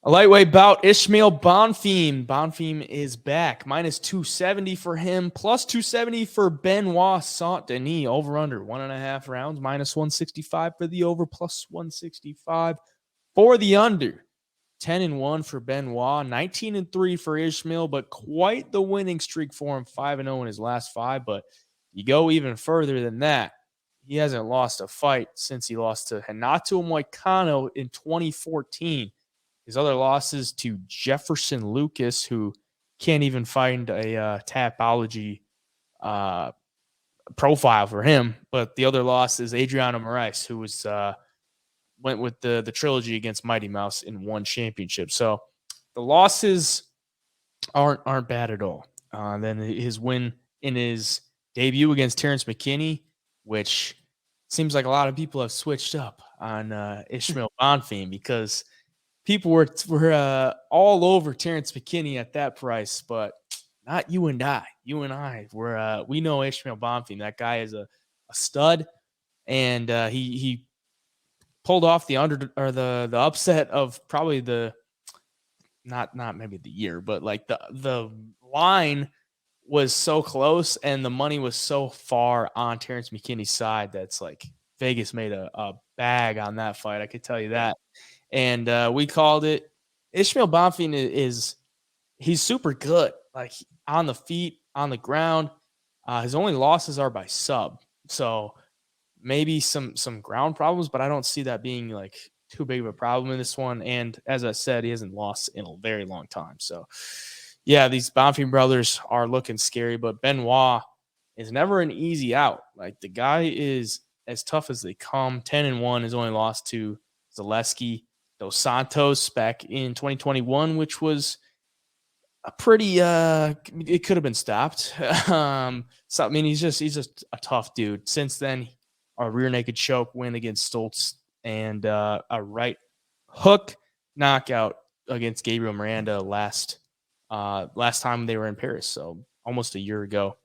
A lightweight bout, Ismael Bonfim. Bonfim is back. Minus 270 for him. Plus 270 for Benoit Saint-Denis. Over under 1.5 rounds. Minus 165 for the over. Plus 165 for the under. 10-1 for Benoit. 19-3 for Ismael. But quite the winning streak for him. 5-0 in his last 5. But you go even further than that. He hasn't lost a fight since he lost to Renato Moicano in 2014. His other losses to Jefferson Lucas, who can't even find a Tapology profile for him. But the other loss is Adriano Moraes, who was went with the trilogy against Mighty Mouse in one championship. So the losses aren't bad at all. Then his win in his debut against Terrence McKinney, which seems like a lot of people have switched up on Ismael Bonfim because people were all over Terrence McKinney at that price, but not you and I. You and I we know Ismael Bonfim. That guy is a stud, and he pulled off the upset of probably the not maybe the year, but like the line was so close and the money was so far on Terrence McKinney's side that's like Vegas made a bag on that fight. I could tell you that. And we called it. Ismael Bonfim he's super good, like on the feet, on the ground. His only losses are by sub. So maybe some ground problems, but I don't see that being like too big of a problem in this one. And as I said, he hasn't lost in a very long time. So yeah, these Bonfim brothers are looking scary, but Benoit is never an easy out. Like the guy is as tough as they come. 10-1 is only lost to Zaleski Dos Santos back in 2021, which was a pretty it could have been stopped. So I mean he's just a tough dude. Since then, a rear naked choke win against Stoltz and a right hook knockout against Gabriel Miranda last time they were in Paris, so almost a year ago.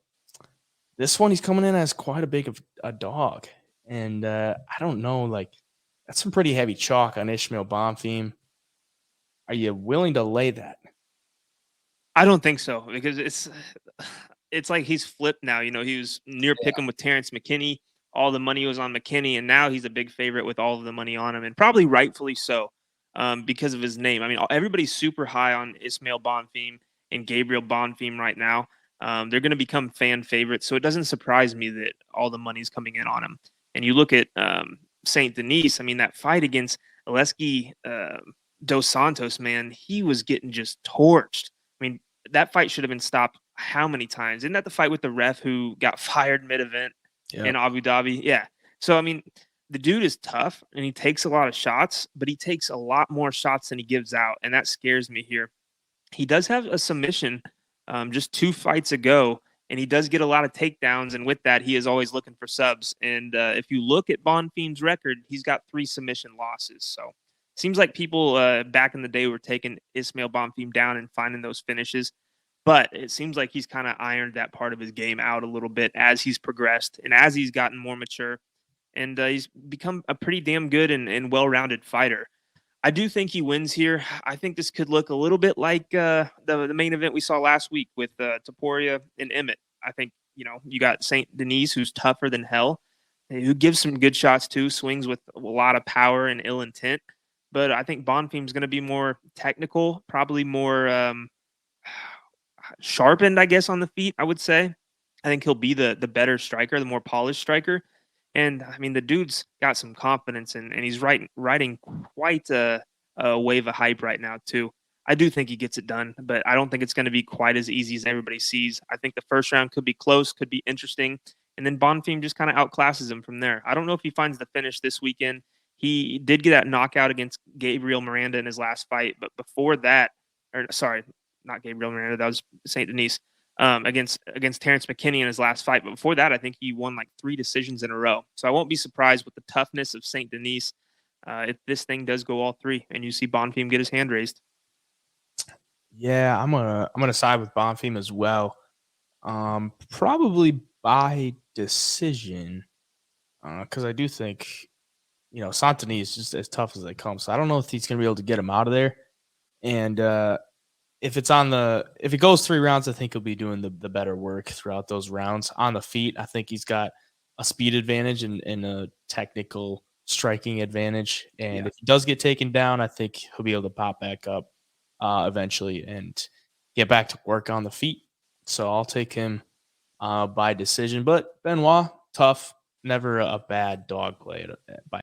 This one he's coming in as quite a big of a dog, and I don't know, like that's some pretty heavy chalk on Ismael Bonfim. Are you willing to lay that? I don't think so, because it's like he's flipped now. You know, he was near picking with Terrence McKinney. All the money was on McKinney, and now he's a big favorite with all of the money on him, and probably rightfully so, because of his name. I mean, everybody's super high on Ismael Bonfim and Gabriel Bonfim right now. They're going to become fan favorites, so it doesn't surprise me that all the money's coming in on him. And you look at Saint-Denis, I mean, that fight against Aleski Dos Santos, man, he was getting just torched. I mean, that fight should have been stopped how many times? Isn't that the fight with the ref who got fired mid-event in Abu Dhabi? Yeah. So, I mean, the dude is tough, and he takes a lot of shots, but he takes a lot more shots than he gives out, and that scares me here. He does have a submission just 2 fights ago, and he does get a lot of takedowns, and with that, he is always looking for subs. And if you look at Bonfim's record, he's got 3 submission losses. So seems like people back in the day were taking Ismael Bonfim down and finding those finishes. But it seems like he's kind of ironed that part of his game out a little bit as he's progressed and as he's gotten more mature. And he's become a pretty damn good and well-rounded fighter. I do think he wins here. I think this could look a little bit like the main event we saw last week with Topuria and Emmett. I think, you know, you got Saint-Denis, who's tougher than hell, who gives some good shots too, swings with a lot of power and ill intent. But I think Bonfim's going to be more technical, probably more sharpened, I guess, on the feet, I would say. I think he'll be the better striker, the more polished striker. And I mean, the dude's got some confidence, and he's riding quite a wave of hype right now, too. I do think he gets it done, but I don't think it's going to be quite as easy as everybody sees. I think the first round could be close, could be interesting, and then Bonfim just kind of outclasses him from there. I don't know if he finds the finish this weekend. He did get that knockout against Gabriel Miranda in his last fight, but before that, or sorry, not Gabriel Miranda, that was Saint-Denis. Against Terrence McKinney in his last fight. But before that, I think he won like 3 decisions in a row. So I won't be surprised with the toughness of Saint-Denis if this thing does go all 3 and you see Bonfim get his hand raised. Yeah, I'm gonna side with Bonfim as well. Probably by decision, because I do think, you know, Saint-Denis is just as tough as they come. So I don't know if he's gonna be able to get him out of there. And if it goes 3 rounds, I think he'll be doing the better work throughout those rounds. On the feet, I think he's got a speed advantage and a technical striking advantage. And if he does get taken down, I think he'll be able to pop back up eventually and get back to work on the feet. So I'll take him by decision. But Benoit, tough, never a bad dog play by